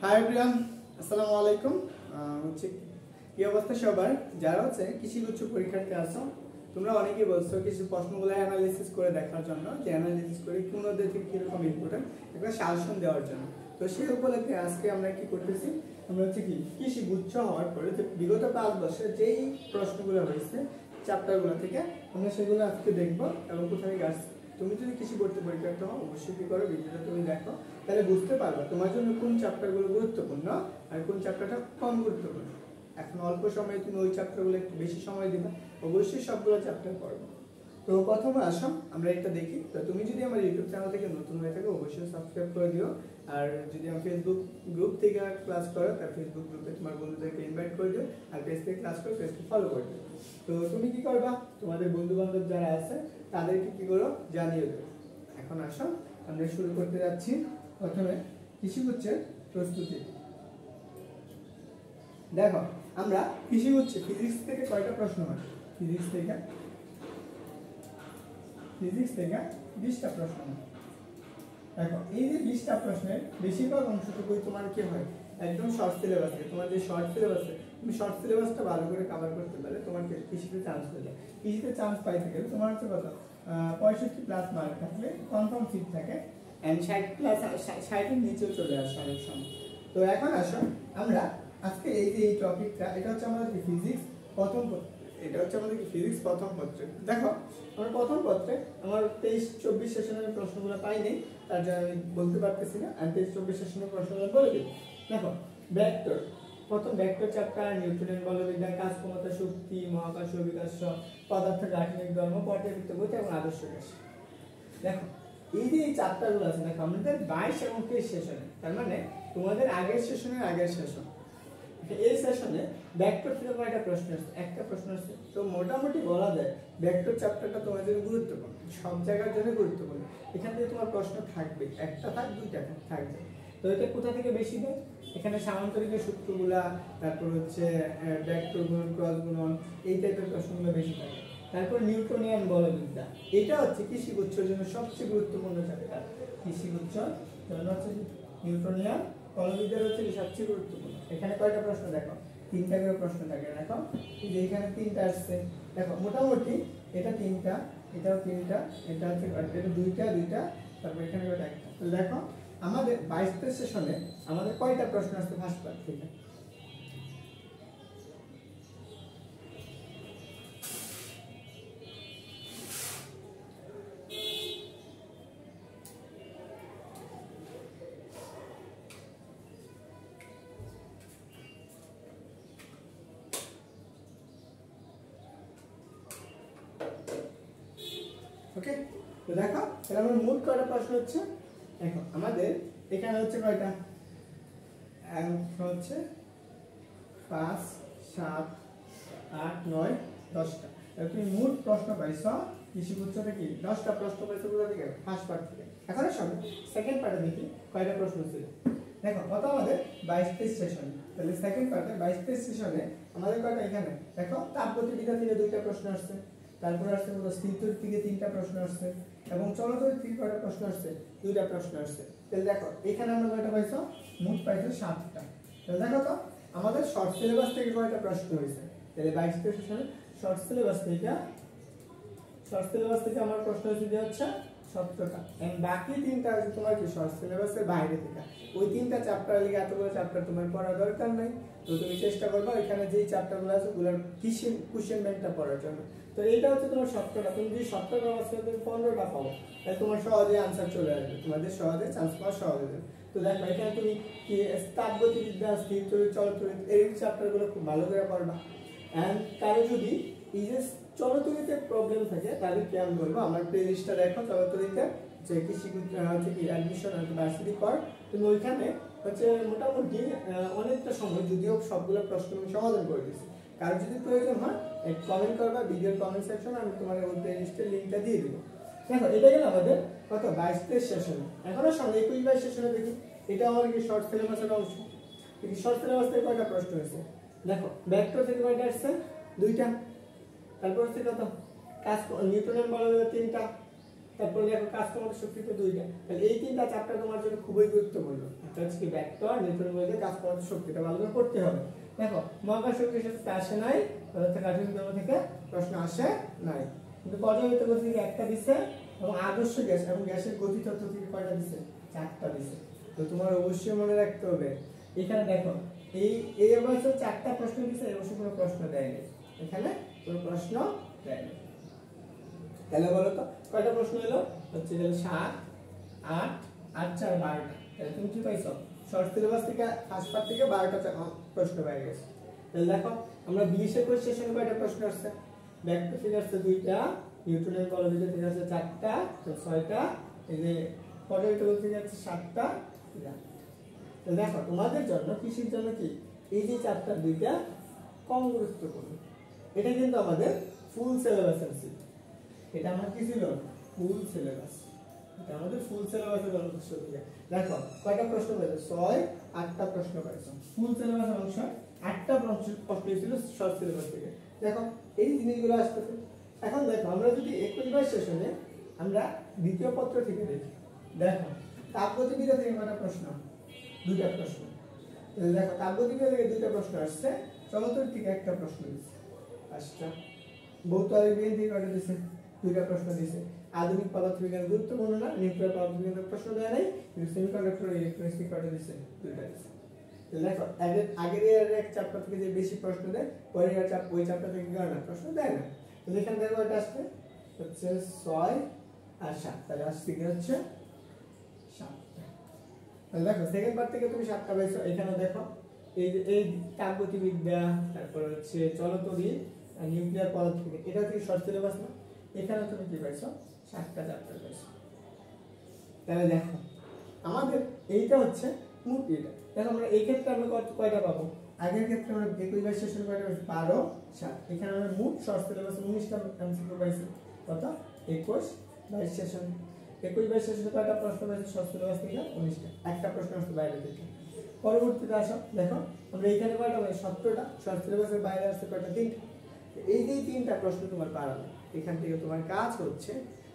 Hi everyone, আসসালামু আলাইকুম। হচ্ছে কি অবস্থা সবার? যারা হচ্ছে কৃষিগুচ্ছ পরীক্ষার্থী আছো, তোমরা অনেকেই বলছো কিছু প্রশ্নগুলো অ্যানালাইসিস করে দেখার জন্য, যে অ্যানালাইসিস করে কোন অধ্যায় থেকে কিরকম ইম্পর্টেন্ট একটা সাজেশন দেওয়ার জন্য। তো সেই উপলক্ষে আজকে আমরা কি করতেছি, আমরা হচ্ছে কি কৃষিগুচ্ছ হওয়ার পরে যে বিগত 5 বছরে যেই প্রশ্নগুলো হয়েছে চ্যাপ্টারগুলো থেকে আমরা সেগুলো আজকে দেখবো এবং কোথায় আসছে। তুমি যদি কৃষি ভর্তি পরীক্ষার্থী হও, অবশ্যই কি করো, ভিডিওটা তুমি দেখো, তাহলে বুঝতে পারবে তোমার জন্য কোন চ্যাপ্টারগুলো গুরুত্বপূর্ণ আর কোন চ্যাপ্টারটা কম গুরুত্বপূর্ণ। এখন অল্প সময়ে তুমি ওই চ্যাপ্টারগুলো একটু বেশি সময় দিবে, অবশ্যই সবগুলো চ্যাপ্টার পড়বে। তো প্রথমে আসো আমরা একটা দেখি। তো তুমি যদি আমার ইউটিউব চ্যানেল থেকে নতুন হয়ে থাকো, অবশ্যই সাবস্ক্রাইব করে দিও। আর যদি আমার ফেসবুক গ্রুপ থেকে ক্লাস করো, তার ফেসবুক গ্রুপে তোমার বন্ধুদেরকে ইনভাইট করে দিও, আর পেজ থেকে ক্লাস করো, পেজকে ফলো করে দিও। তো তুমি কি করবা, তোমাদের বন্ধু বান্ধব যারা আছে তাদেরকে কি করো, জানিয়ে দেবে। এখন আসো আমরা শুরু করতে যাচ্ছি। প্রথমে কৃষিগুচ্ছের প্রস্তুতি দেখো। আমরা কৃষিগুচ্ছে ফিজিক্স থেকে কয়টা প্রশ্ন হয়? ফিজিক্স থেকে 20টা প্রশ্ন হয়। দেখো এই যে 20টা প্রশ্নের বেশিরভাগ অংশটুকুই তোমার কি হয়, একদম শর্ট সিলেবাস থেকে। তোমার যে শর্ট সিলেবাস, তুমি শর্ট সিলেবাসটা ভালো করে কভার করতে পারলে তোমার কৃষিতে চান্স হয়ে যায়। কৃষিতে চান্স পাইতে গেলে তোমার হচ্ছে কত, 65+ মার্ক থাকলে কনফার্ম সিট থাকে, এন্ড 60+60-এর নিচেও চলে আসে অনেক সময়। তো এখন আসো আমরা আজকে এই যে এই টপিকটা, এটা হচ্ছে আমাদের ফিজিক্স প্রথম পত্র। এটা হচ্ছে আমাদের ফিজিক্স প্রথম পত্রে। দেখো আমার প্রথম পত্রে আমার 23-24 সেশনের প্রশ্নগুলো পাইনি, তার জন্য আমি বলতে পারতেছি না। আর 23-24 সেশনের প্রশ্নগুলো বলে দিই। দেখো ভেক্টর, প্রথম ভেক্টর চ্যাপ্টার, নিউটনের বলবিদ্যা, কাজ ক্ষমতা, শক্তি, মহাকর্ষ, বিকাশ, পদার্থ, গাঠনিক ধর্ম, পর্যাবৃত্ত গতি এবং আদর্শ গ্যাস। দেখো এই যে এই চ্যাপ্টারগুলো আছে, দেখো আমাদের 22 এবং 23 সেশনে, তার মানে তোমাদের আগের সেশনের আগের সেশন, এই সেশনে ভেক্টর থেকে কয়টা প্রশ্ন আসছে? একটা প্রশ্ন আসছে। তো মোটামুটি বলা যায় ভেক্টর চ্যাপ্টারটা তোমার জন্য গুরুত্বপূর্ণ, সব জায়গার জন্য গুরুত্বপূর্ণ। এখান থেকে তোমার প্রশ্ন থাকবে, একটা থাক, দুইটা থাকবে। তো এটা কোথা থেকে বেশি দেয়? এখানে সামান্তরিকের সূত্রগুলা, তারপর হচ্ছে ভেক্টর গুণন, ক্রস গুণন, এই টাইপের প্রশ্নগুলো বেশি থাকে। তারপর নিউটনিয়ান বলবিদ্যা, এটা হচ্ছে কৃষিগুচ্ছের জন্য সবচেয়ে গুরুত্বপূর্ণ চ্যাপ্টার। কৃষিগুচ্ছের জন্য হচ্ছে নিউটনিয়ান বলবিদ্যা হচ্ছে সবচেয়ে গুরুত্বপূর্ণ। এখানে কয়টা প্রশ্ন দেখো, 3টা করে প্রশ্ন থাকে। দেখো এই যে এখানে 3টা আসছে। দেখো মোটামুটি এটা 3টা, এটাও 3টা, এটা হচ্ছে এটা 2টা, তারপর এখানে একটা। তো দেখো আমাদের 22 সেশনে আমাদের কয়টা প্রশ্ন আসছে ফার্স্ট পার্ট থেকে? ওকে, তো দেখো তাহলে আমার মোট কয়টা প্রশ্ন হচ্ছে? দেখো আমাদের এখানে হচ্ছে কয়টা, হচ্ছে 5, 7, 8, 9, 10টা। তুমি মোট প্রশ্ন পাইছো কৃষিগুচ্ছ থেকে 10টা প্রশ্ন পাইছো কোথা থেকে? ফার্স্ট পার্ট থেকে। এখন আসলে সেকেন্ড পার্টে দেখি কয়টা প্রশ্ন ছিল। দেখো কত আমাদের 22-23 সেশন, তাহলে সেকেন্ড পার্টে 22-23 সেশনে আমাদের কয়টা? এখানে দেখো তাপগতিবিদ্যা থেকে 2টা প্রশ্ন আসছে, তারপর আসছে স্থিরতড়িৎ থেকে 3টা প্রশ্ন আসছে, এবং চলতড়িৎ থেকে কয়টা প্রশ্ন আসছে? 2টা প্রশ্ন আসছে। তাহলে দেখো এখানে আমরা কয়টা পাইছো? মোট পাইছো 7টা। তাহলে দেখো তো আমাদের শর্ট সিলেবাস থেকে কয়টা প্রশ্ন হয়েছে? তাহলে 22 সেশনে শর্ট সিলেবাস থেকে আমার প্রশ্ন হচ্ছে 17টা, এন্ড বাকি 3টা আছে তোমার কি শর্ট সিলেবাসের বাইরে থেকে। ওই 3টা চ্যাপ্টার লিগে এতগুলো চ্যাপ্টার তোমার পড়া দরকার নাই। তো তুমি চেষ্টা করবে এখানে যেই চ্যাপ্টারগুলো আছে ওগুলোর কোশ্চেন ব্যাংকটা পড়ার জন্য। তো এইটা হচ্ছে তোমার 17টা। তুমি যদি 17টা আছে তুমি 15টা পাও, তাহলে তোমার সহজে আনসার চলে আসবে, তোমাদের সহজে চান্স পাওয়া সহজ হবে। তো দেখো এখানে তুমি কি তাপগতিবিদ্যা, স্থিরতড়িৎ, চলতড়িৎ এই চ্যাপ্টারগুলো খুব ভালো করে পড়বা। এন্ড কারো যদি এই যে চলতড়িতে প্রবলেম থাকে তাদেরকে আমি বলবো আমার প্লে লিস্টটা দেখো, চলতড়িতে যে কৃষিগুচ্ছ হচ্ছে কি অ্যাডমিশন আর ভার্সিটি কর, তুমি ওইখানে হচ্ছে মোটামুটি অনেকটা সময়, যদিও সবগুলো প্রশ্ন আমি সমাধান করে দিচ্ছি। কারো যদি প্রয়োজন হয় কমেন্ট করবা, ভিডিওর কমেন্ট সেকশন, আমি তোমার ওই প্লে লিস্টের লিঙ্কটা দিয়ে দেবো। দেখো এটা গেল আমাদের কত 22-23 সেশনে। এখনো সঙ্গে 21-22 সেশনে দেখি, এটা আমার কি শর্ট সিলেবাসের অংশ। শর্ট সিলেবাস থেকে কয়টা প্রশ্ন হয়েছে? দেখো ভেক্টর থেকে কয়টা আসছে? 2টা। তারপর হচ্ছে কত, কাজ নিউটনের বলবিদ্যা 3টা, তারপরে দেখো কাজ ক্ষমতা শক্তি তো দুইটা, তাহলে এই তিনটা চ্যাপ্টার তোমার জন্য খুবই গুরুত্বপূর্ণ। এটা হচ্ছে কি ভেক্টর, নিউটনের বইতে কাজ ক্ষমতা শক্তিটা ভালো করে পড়তে হবে। দেখো মহাকর্ষ শক্তির সাথে আসে নাই, কার্যকরী দ্রব্য থেকে প্রশ্ন আসে নাই, কিন্তু পর্যায়বৃত্ত গতি থেকে একটা দিছে, এবং আদর্শ গ্যাস এবং গ্যাসের গতি তত্ত্ব থেকে কয়টা দিছে, চারটা দিছে। তো তোমার অবশ্যই মনে রাখতে হবে। এখানে দেখো এই অবশ্য চারটা প্রশ্ন দিছে, এই অবশ্য কোনো প্রশ্ন দেয়নি, এখানে কোনো প্রশ্ন দেয়নি। তাহলে বলো তো কয়টা প্রশ্ন এলো, হচ্ছে 7, 8, 8, 4, 12টা। তাহলে তুমি কি পাইছো, শর্ট সিলেবাস থেকে ফার্স্ট পার্ট থেকে 12টা প্রশ্ন পেয়ে গেছে। তাহলে দেখো আমরা 20-21 সেশনে কয়টা প্রশ্ন আসছে, ভেক্টর থেকে আসছে 2টা, নিউটনের বলবিদ্যা থেকে আসছে 4টা, 6টা, এই যে পর্যায়বৃত্ত গতি থেকে আসছে 7টা। তো দেখো তোমাদের জন্য কৃষির জন্য কি এই যে চ্যাপ্টার 2টা কম গুরুত্বপূর্ণ। এটা কিন্তু আমাদের ফুল সিলেবাসের ছিল, এটা আমার কি ছিল, ফুল সিলেবাস, এটা আমাদের ফুল সিলেবাসের অংশ থেকে। দেখো কয়টা প্রশ্ন পাইছো, 6-8টা প্রশ্ন পাইছো ফুল সিলেবাসের অংশ, 8টা প্রশ্ন ছিল শর্ট সিলেবাস থেকে। দেখো এই জিনিসগুলো আসতেছে। এখন দেখো আমরা যদি 21 সেশনে আমরা দ্বিতীয় পত্র থেকে দেখি, দেখো তাপগতিবিদ্যা থেকে কয়টা প্রশ্ন, 2টা প্রশ্ন। দেখো তাপগতিবিদ্যা থেকে 2টা প্রশ্ন আসছে, চলতর থেকে একটা প্রশ্ন দিচ্ছে, আচ্ছা ভৌত বিজ্ঞান থেকে কয়টা দিচ্ছে, 2টা প্রশ্ন দিচ্ছে। আধুনিক পদার্থবিজ্ঞান গুরুত্বপূর্ণ না, নিউক্লিয়ার পদার্থবিজ্ঞানের প্রশ্ন দেওয়া নাই, কিন্তু সেমিকন্ডাক্টর ইলেকট্রনিক্স থেকে কয়টা দিচ্ছে, 2টা দিচ্ছে। দেখো আগের এক চ্যাপ্টার থেকে যে বেশি প্রশ্ন দেয়, পরের ওই চ্যাপ্টার থেকে না প্রশ্ন দেয় না। তো এখানে দেখো এটা আসছে হচ্ছে 6 আর 7, তাহলে আসছে কি হচ্ছে 7টা। তাহলে দেখো সেকেন্ড পার্ট থেকে তুমি 7টা পাইছো। এখানে দেখো এই তাপগতিবিদ্যা, তারপর হচ্ছে চলতরি, নিউক্লিয়ার পদার্থবিজ্ঞান, এটা থেকে শর্ট সিলেবাস না, এখানে তুমি কি পাইছো, 7টা চ্যাপ্টার পাইছো। তাহলে দেখো আমাদের এইটা হচ্ছে মোট এটা। দেখো আমরা এই ক্ষেত্রে আমরা কয়টা পাবো, আগের ক্ষেত্রে আমরা 21 সেশন কয়টা পাইছি, 12, 7, এখানে আমরা মোট শর্ট সিলেবাস 19টা এমসিকিউ পাইছি। কত, 21-22 সেশন, 21-22 সেশনে কয়টা প্রশ্ন পাইছি শর্ট সিলেবাস থেকে, 19টা, একটা প্রশ্ন আসছে বাইরে থেকে। পরবর্তীতে আসো, দেখো আমরা এইখানে কয়টা পাই, 17টা, শর্ট সিলেবাসের বাইরে আসছে কয়টা, 3টা। এই যে 3টা প্রশ্ন তোমার পারাবে, এখান থেকে তোমার কাজ হচ্ছে,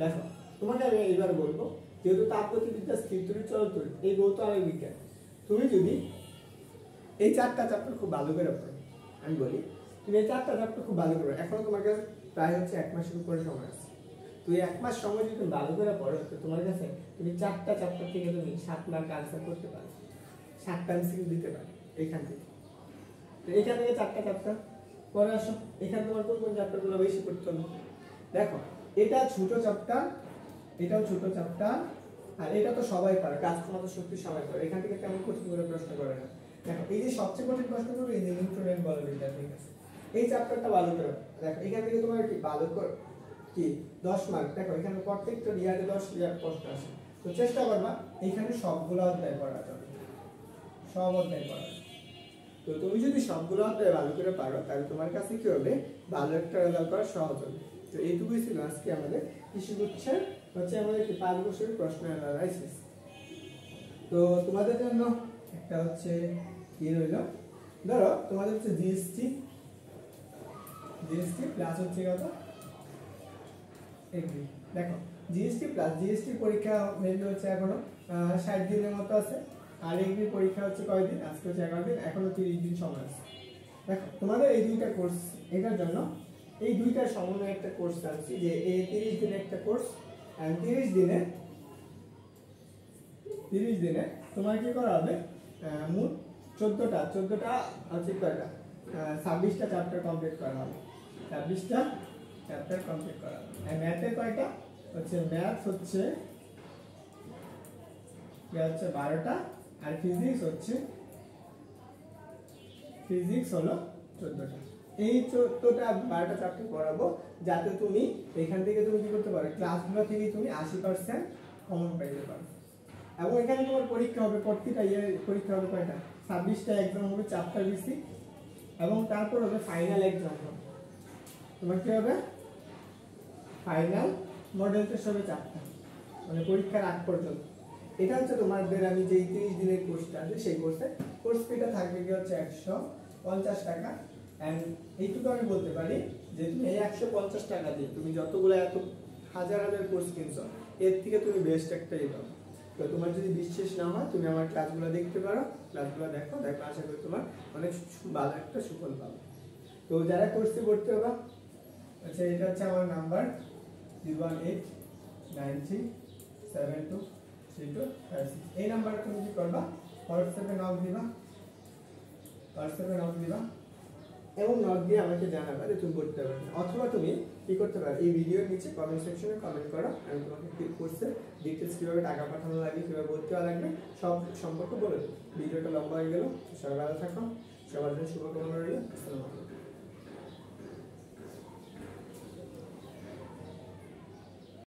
দেখো তোমাকে আমি এইবার বলবো, যেহেতু তাপগতিবিদ্যা, স্থিরতরি, চলতরি, এই ভৌত আণবিক বিজ্ঞান, তুমি যদি এই 4টা চ্যাপ্টার খুব ভালো করে পড়ো, আমি বলি তুমি এই 4টা চ্যাপ্টার খুব ভালো করে, এখনো তোমার কাছে প্রায় হচ্ছে 1 মাসের উপরে সময় আছে। তুই 1 মাস সময় যদি তুমি ভালো করে পড়ো, তো তোমার কাছে তুমি 4টা চ্যাপ্টার থেকে তুমি 7 মার্ক আনসার করতে পারো, 7টা এমসিকিউ দিতে পারো এইখান থেকে। তো এইখান থেকে 4টা চ্যাপ্টার পরে আসো, এখানে তোমার কোন কোন চ্যাপ্টারগুলো বেশি পড়তে হবে। দেখো এটা ছোট চ্যাপ্টার, এটাও ছোট চ্যাপ্টার, আর এটা তো সবাই পারে, কাজ ক্ষমতা শক্তি সবাই পারে, এখান থেকে তেমন কঠিন করে প্রশ্ন করে না। দেখো এই যে সবচেয়ে কঠিন প্রশ্ন করবে এই যে নিউটনের বলবিদ্যা, ঠিক আছে, এই চ্যাপ্টারটা ভালো করে দেখো। এখান থেকে তোমার কি ভালো করে কি 10 মার্ক। দেখো এখানে প্রত্যেকটা ইয়ারে 10 প্রশ্ন আসে, তো চেষ্টা করবা এখানে সবগুলো অধ্যায় পড়া যাবে, সব অধ্যায় পড়া। তো তুমি যদি সবগুলো অধ্যায় ভালো করে পারো, তাহলে তোমার কাছে কি হবে, ভালো একটা রেজাল্ট করা সহজ হবে। তো এইটুকুই ছিল আজকে আমাদের কৃষিগুচ্ছের হচ্ছে আমাদের 5 বছরের প্রশ্ন অ্যানালাইসিস। তো তোমাদের জন্য একটা হচ্ছে কি রইল, ধরো তোমাদের হচ্ছে জিএসটি প্লাস হচ্ছে কত, এগ্রি। দেখো জিএসটি প্লাস জিএসটি পরীক্ষা মেবি হচ্ছে এখনো 60 দিনের মতো আছে, আর এগ্রি পরীক্ষা হচ্ছে কয়দিন, আজকে হচ্ছে 11 দিন, এখনো 30 দিন সময় আছে। দেখো তোমাদের এই 2টা কোর্স, এটার জন্য এই 2টার সমন্বয়ে একটা কোর্স আছে, যে এই 30 দিনের একটা কোর্স, আর 30 দিনে তোমার কি করা হবে, মোট 14টা হচ্ছে কয়টা, 26টা চ্যাপ্টার কমপ্লিট করা হবে, 26টা চ্যাপ্টার কমপ্লিট করা হবে। আর ম্যাথের কয়টা হচ্ছে, ম্যাথ হচ্ছে 12টা, আর ফিজিক্স হলো 14টা। এই 14টা 12টা চ্যাপ্টার পড়াবো, যাতে তুমি এখান থেকে তুমি কি করতে পারো, ক্লাসগুলো থেকে তুমি 80% কমন পাইতে পারো। এবং এখানে তোমার পরীক্ষা হবে, প্রত্যেকটা ইয়ার পরীক্ষা হবে কয়টা, 26টা এক্সাম হবে, 4টা বেসিক, এবং তারপর হবে ফাইনাল এক্সাম হবে। তোমার কি হবে, ফাইনাল মডেল টেস্ট হবে 4টা, মানে পরীক্ষার আগ পর্যন্ত। এটা হচ্ছে তোমাদের আমি যে 30 দিনের কোর্সটা আছে, সেই কোর্স ফিটা থাকবে কি হচ্ছে 150 টাকা। এন্ড এইটুকু আমি বলতে পারি যে তুমি এই 150 টাকা দিয়ে তুমি যতগুলো এত হাজার হাজার কোর্স কিনছো, এর থেকে তুমি বেস্ট একটা পাবে। তো তোমার যদি বিশ্বাস না হয় তুমি আমার ক্লাসগুলো দেখতে পারো, ক্লাসগুলো দেখো, আশা করি তোমার অনেক ভালো একটা সুফল পাবে। তো যারা কোর্সে ভর্তি হবে, আচ্ছা এটা হচ্ছে আমার নাম্বার 01893723256। এই নাম্বারে তুমি কি করবা, হোয়াটসঅ্যাপে নক দিবা এবং নক দিয়ে আমাকে জানাবা যে তুমি ভর্তি হবে না। অথবা তুমি কি করতে পারো, এই ভিডিওর নিচে কমেন্ট সেকশনে কমেন্ট করো, আমি তোমাকে কোর্সের ডিটেলস কীভাবে টাকা পাঠানো লাগবে, কীভাবে ভর্তি হওয়া লাগবে সব সম্পর্কে বলে দেবো। ভিডিওটা লম্বা হয়ে গেল, সবাই ভালো থাকো, সবার জন্য শুভকামনা রইল। আসসালামু আলাইকুম।